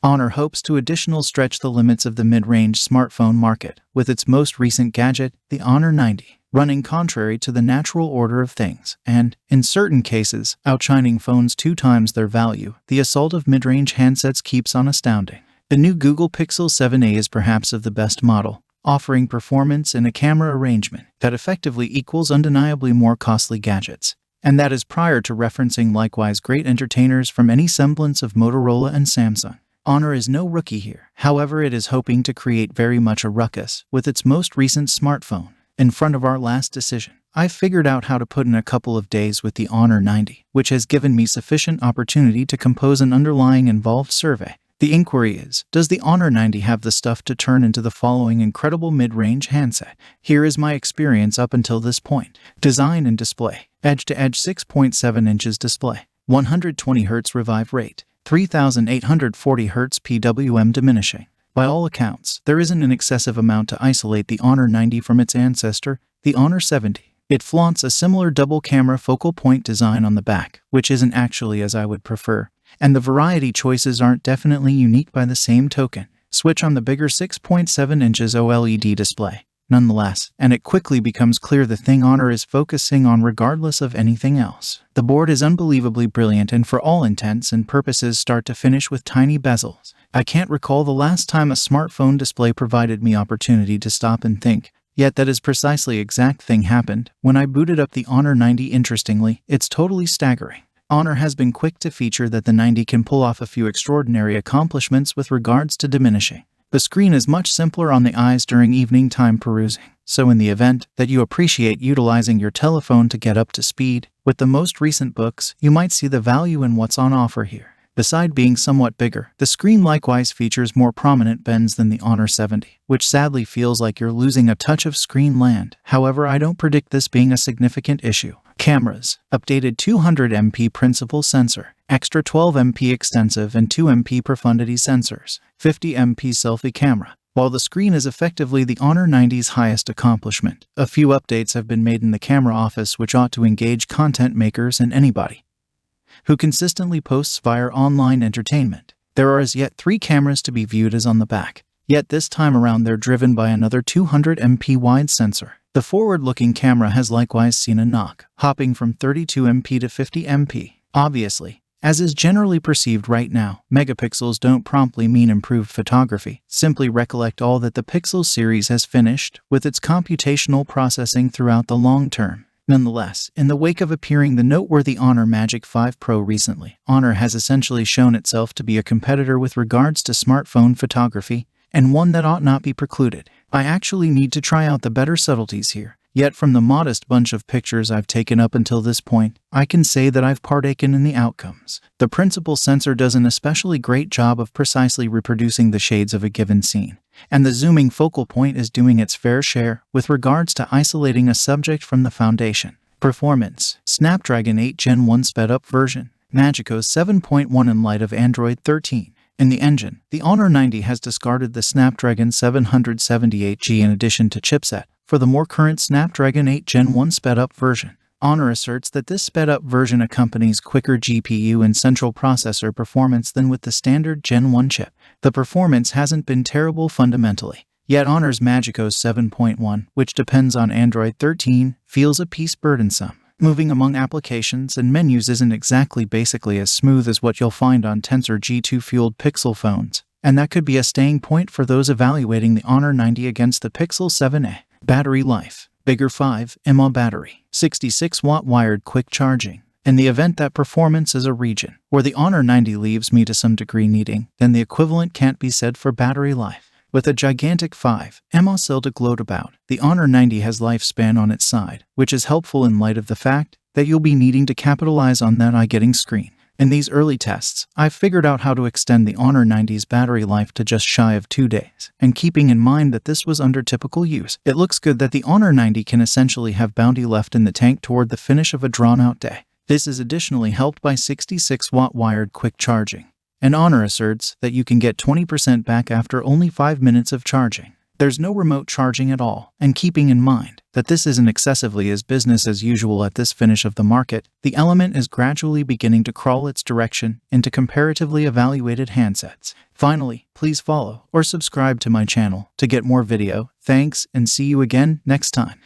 Honor hopes to additionally stretch the limits of the mid-range smartphone market with its most recent gadget, the Honor 90, running contrary to the natural order of things and, in certain cases, outshining phones 2 times their value. The assault of mid-range handsets keeps on astounding. The new Google Pixel 7a is perhaps of the best model, offering performance and a camera arrangement that effectively equals undeniably more costly gadgets. And that is prior to referencing likewise great entertainers from any semblance of Motorola and Samsung. Honor is no rookie here. However, it is hoping to create very much a ruckus with its most recent smartphone. In front of our last decision, I figured out how to put in a couple of days with the Honor 90, which has given me sufficient opportunity to compose an underlying involved survey. The inquiry is, does the Honor 90 have the stuff to turn into the following incredible mid-range handset? Here is my experience up until this point. Design and display. Edge-to-edge 6.7 inches display. 120 Hz revive rate. 3840 Hz PWM diminishing. By all accounts, there isn't an excessive amount to isolate the Honor 90 from its ancestor, the Honor 70. It flaunts a similar double-camera focal point design on the back, which isn't actually as I would prefer. And the variety choices aren't definitely unique by the same token. Switch on the bigger 6.7 inches OLED display. Nonetheless, and it quickly becomes clear the thing Honor is focusing on regardless of anything else. The board is unbelievably brilliant and for all intents and purposes start to finish with tiny bezels. I can't recall the last time a smartphone display provided me opportunity to stop and think. Yet that is precisely exact thing happened when I booted up the Honor 90. Interestingly, it's totally staggering. Honor has been quick to feature that the 90 can pull off a few extraordinary accomplishments with regards to diminishing. The screen is much simpler on the eyes during evening time perusing, so in the event that you appreciate utilizing your telephone to get up to speed with the most recent books, you might see the value in what's on offer here. Beside being somewhat bigger, the screen likewise features more prominent bends than the Honor 70, which sadly feels like you're losing a touch of screen land. However, I don't predict this being a significant issue. Cameras. Updated 200MP principal sensor, extra 12MP extensive and 2MP profundity sensors, 50MP selfie camera. While the screen is effectively the Honor 90's highest accomplishment, a few updates have been made in the camera office which ought to engage content makers and anybody who consistently posts via online entertainment. There are as yet 3 cameras to be viewed as on the back, yet this time around they're driven by another 200MP wide sensor. The forward-looking camera has likewise seen a knock, hopping from 32MP to 50MP. Obviously, as is generally perceived right now, megapixels don't promptly mean improved photography. Simply recollect all that the Pixel series has finished with its computational processing throughout the long term. Nonetheless, in the wake of appearing the noteworthy Honor Magic 5 Pro recently, Honor has essentially shown itself to be a competitor with regards to smartphone photography, and one that ought not be precluded. I actually need to try out the better subtleties here. Yet from the modest bunch of pictures I've taken up until this point, I can say that I've partaken in the outcomes. The principal sensor does an especially great job of precisely reproducing the shades of a given scene, and the zooming focal point is doing its fair share with regards to isolating a subject from the foundation. Performance. Snapdragon 8 Gen 1 sped-up version. Magicos 7.1 in light of Android 13. In the engine, the Honor 90 has discarded the Snapdragon 778G in addition to chipset for the more current Snapdragon 8 Gen 1 sped-up version. Honor asserts that this sped-up version accompanies quicker GPU and central processor performance than with the standard Gen 1 chip. The performance hasn't been terrible fundamentally, yet Honor's Magicos 7.1, which depends on Android 13, feels a piece burdensome. Moving among applications and menus isn't exactly basically as smooth as what you'll find on Tensor G2-fueled Pixel phones, and that could be a staying point for those evaluating the Honor 90 against the Pixel 7a. Battery life. Bigger 5 mAh battery. 66-watt wired quick charging. In the event that performance is a region where the Honor 90 leaves me to some degree needing, then the equivalent can't be said for battery life. With a gigantic 5 mAh cell to gloat about, the Honor 90 has lifespan on its side, which is helpful in light of the fact that you'll be needing to capitalize on that eye-getting screen. In these early tests, I've figured out how to extend the Honor 90's battery life to just shy of 2 days, and keeping in mind that this was under typical use, it looks good that the Honor 90 can essentially have bounty left in the tank toward the finish of a drawn-out day. This is additionally helped by 66-watt wired quick charging, and Honor asserts that you can get 20% back after only 5 minutes of charging. There's no remote charging at all, and keeping in mind that this isn't excessively as business as usual at this finish of the market, the Element is gradually beginning to crawl its direction into comparatively evaluated handsets. Finally, please follow or subscribe to my channel to get more video. Thanks, and see you again next time.